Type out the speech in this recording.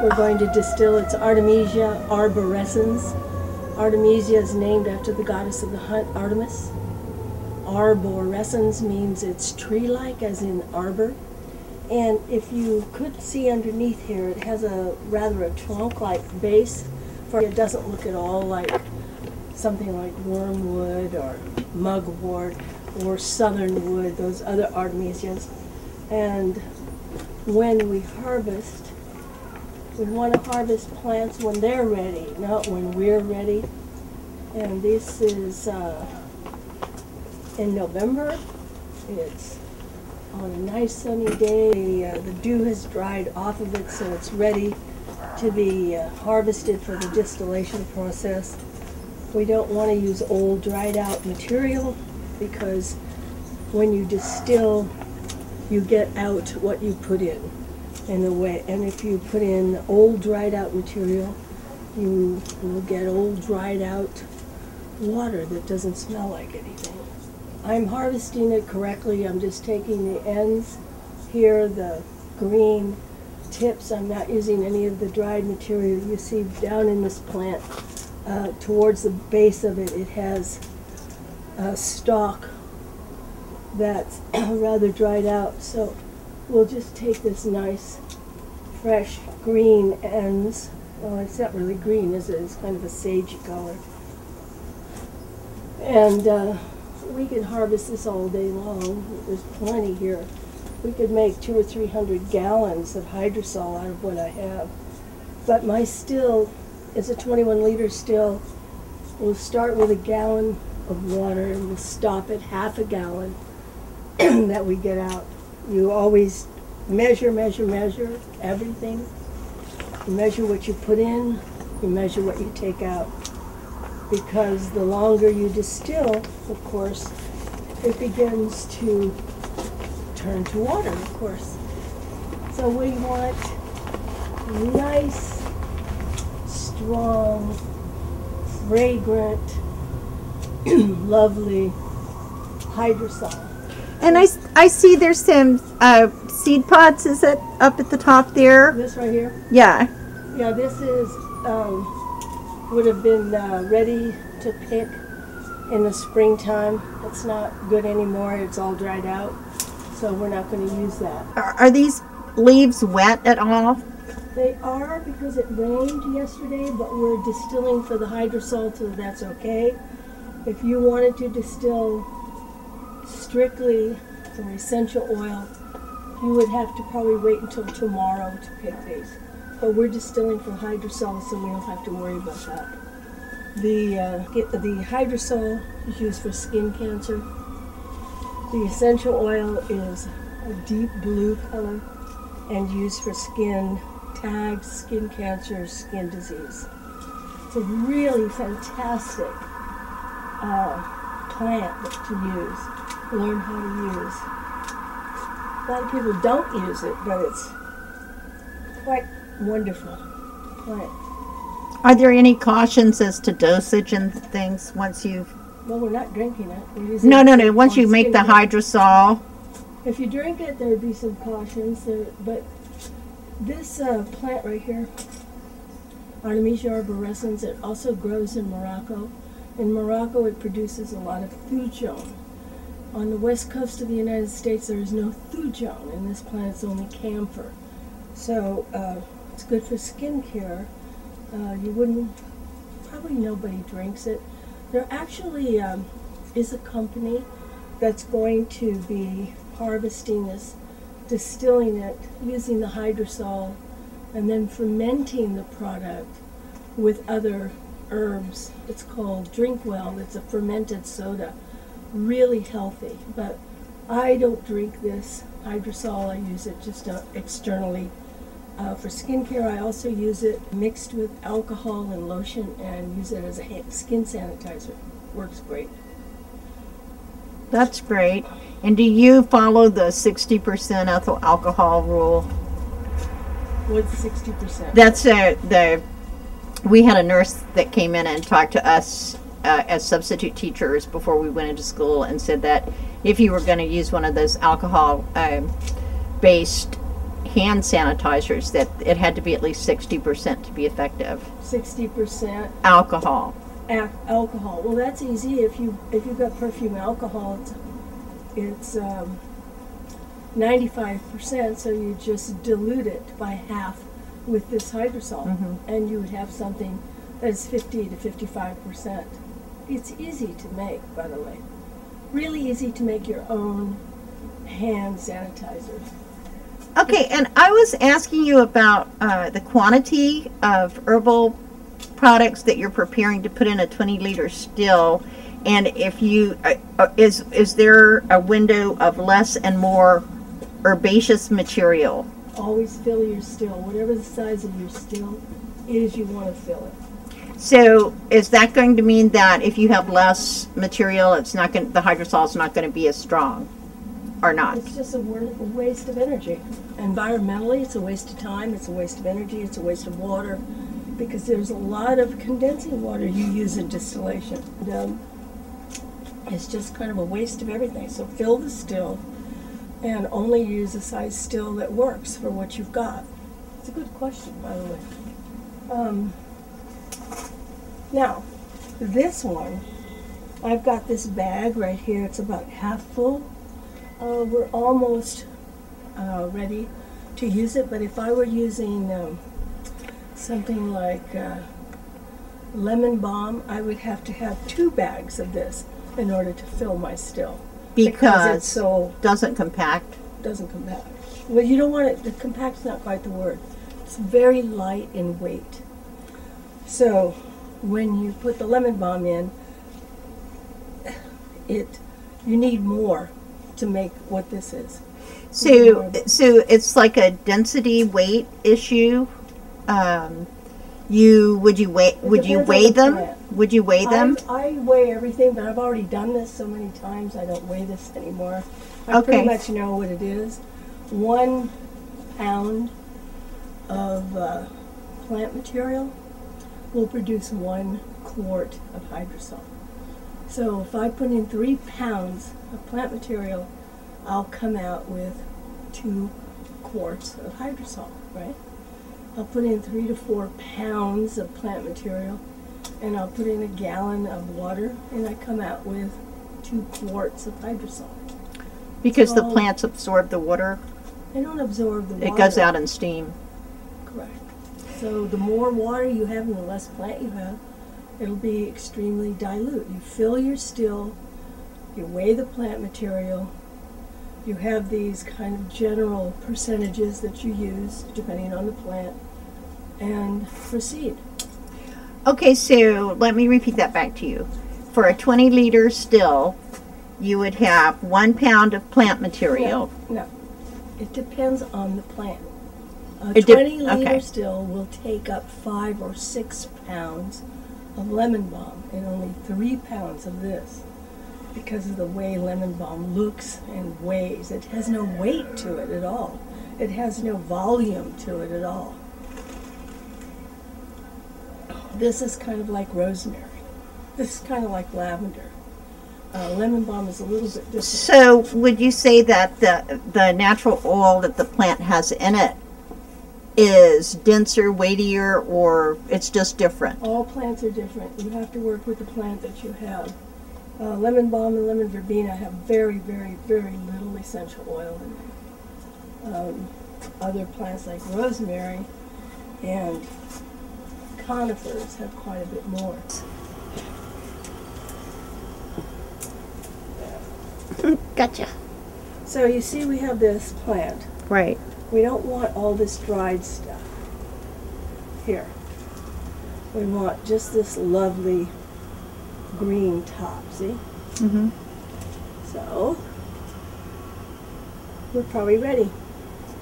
we're going to distill. It's Artemisia arborescens. Artemisia is named after the goddess of the hunt, Artemis. Arborescens means it's tree-like, as in arbor. And if you could see underneath here, it has a rather a trunk-like base. It doesn't look at all like something like wormwood or mugwort or southern wood, those other artemisias. And when we harvest, we want to harvest plants when they're ready, not when we're ready. And this is in November. It's on a nice sunny day. The dew has dried off of it, so it's ready to be harvested for the distillation process. We don't want to use old dried out material, because when you distill, you get out what you put in a way. And if you put in old dried out material, you will get old dried out water that doesn't smell like anything. I'm harvesting it correctly. I'm just taking the ends here, the green tips. I'm not using any of the dried material. You see down in this plant, towards the base of it, it has a stalk that's rather dried out. So we'll just take this nice, fresh green ends. Well, it's not really green, is it? It's kind of a sagey color. And we can harvest this all day long. There's plenty here. We could make 200 or 300 gallons of hydrosol out of what I have. But my still is a 21-liter still. We'll start with a gallon of water, and we'll stop at half a gallon that we get out. You always measure everything. You measure what you put in, you measure what you take out. Because the longer you distill, of course, it begins to turn to water, of course. So we want nice, strong, fragrant, lovely hydrosol. And I see there's some seed pods. Is it up at the top there? This right here? Yeah. Yeah, this is would have been ready to pick in the springtime. It's not good anymore. It's all dried out, so we're not going to use that. Are these leaves wet at all? They are, because it rained yesterday, but we're distilling for the hydrosol, so that's okay. If you wanted to distill strictly for essential oil, you would have to probably wait until tomorrow to pick these. But we're distilling for hydrosol, so we don't have to worry about that. The hydrosol is used for skin cancer. The essential oil is a deep blue color and used for skin tags, skin cancer, skin disease. It's a really fantastic plant to use, learn how to use. A lot of people don't use it, but it's quite wonderful plant. Are there any cautions as to dosage and things once you've... Well, we're not drinking it. We're using No. Once you make the hydrosol. If you drink it, there would be some cautions there, but this plant right here, Artemisia arborescens, it also grows in Morocco. In Morocco, it produces a lot of thujone. On the west coast of the United States, there is no thujone. In this plant, it's only camphor. So it's good for skin care. You wouldn't, probably nobody drinks it. There actually is a company that's going to be harvesting this, distilling it, using the hydrosol, and then fermenting the product with other herbs. It's called Drinkwell. It's a fermented soda. Really healthy. But I don't drink this hydrosol. I use it just externally. For skincare, I also use it mixed with alcohol and lotion and use it as a skin sanitizer. Works great. That's great. And do you follow the 60% ethyl alcohol rule? What's 60%? That's we had a nurse that came in and talked to us as substitute teachers before we went into school and said that if you were going to use one of those alcohol based hand sanitizers that it had to be at least 60% to be effective. 60% Alcohol. alcohol. Well, that's easy. If you've got perfume alcohol, it's 95%. So you just dilute it by half with this hydrosol, and you would have something that's 50 to 55%. It's easy to make, by the way. Really easy to make your own hand sanitizers. Okay, and I was asking you about the quantity of herbal products that you're preparing to put in a 20-liter still, and if you is there a window of less and more herbaceous material? Always fill your still. Whatever the size of your still is, you want to fill it. So is that going to mean that if you have less material, it's not going, the hydrosol is not going to be as strong, or not? It's just a waste of energy. Environmentally, it's a waste of time, it's a waste of energy, it's a waste of water, because there's a lot of condensing water you use in distillation. It's just kind of a waste of everything. So fill the still and only use a size still that works for what you've got. It's a good question, by the way. Now, this one, I've got this bag right here. It's about half full. We're almost ready to use it, but if I were using something like lemon balm, I would have to have 2 bags of this in order to fill my still. Because it's so doesn't compact. Doesn't compact. Well, you don't want it. The compact's not quite the word. It's very light in weight. So when you put the lemon balm in, you need more to make what this is. So it's like a density weight issue. Would you weigh them? Would you weigh them? I weigh everything, but I've already done this so many times I don't weigh this anymore. I Okay. pretty much know what it is. 1 pound of plant material will produce 1 quart of hydrosol. So if I put in 3 pounds of plant material, I'll come out with 2 quarts of hydrosol, right? I'll put in 3 to 4 pounds of plant material, and I'll put in a gallon of water, and I come out with 2 quarts of hydrosol. Because the plants absorb the water? They don't absorb the water. It goes out in steam. Correct. So the more water you have and the less plant you have, it'll be extremely dilute. You fill your still, you weigh the plant material, you have these kind of general percentages that you use depending on the plant, and proceed. Okay, so let me repeat that back to you. For a 20-liter still, you would have 1 pound of plant material. No. It depends on the plant. A 20-liter still will take up 5 or 6 pounds of lemon balm and only 3 pounds of this, because of the way lemon balm looks and weighs. It has no weight to it at all. It has no volume to it at all. This is kind of like rosemary. This is kind of like lavender. Lemon balm is a little bit different. So would you say that the natural oil that the plant has in it is denser, weightier, or it's just different? All plants are different. You have to work with the plant that you have. Lemon balm and lemon verbena have very, very, very little essential oil in them. Other plants like rosemary and conifers have quite a bit more. Gotcha. So you see we have this plant. Right. We don't want all this dried stuff here. We want just this lovely green top, see? Mm-hmm. So we're probably ready.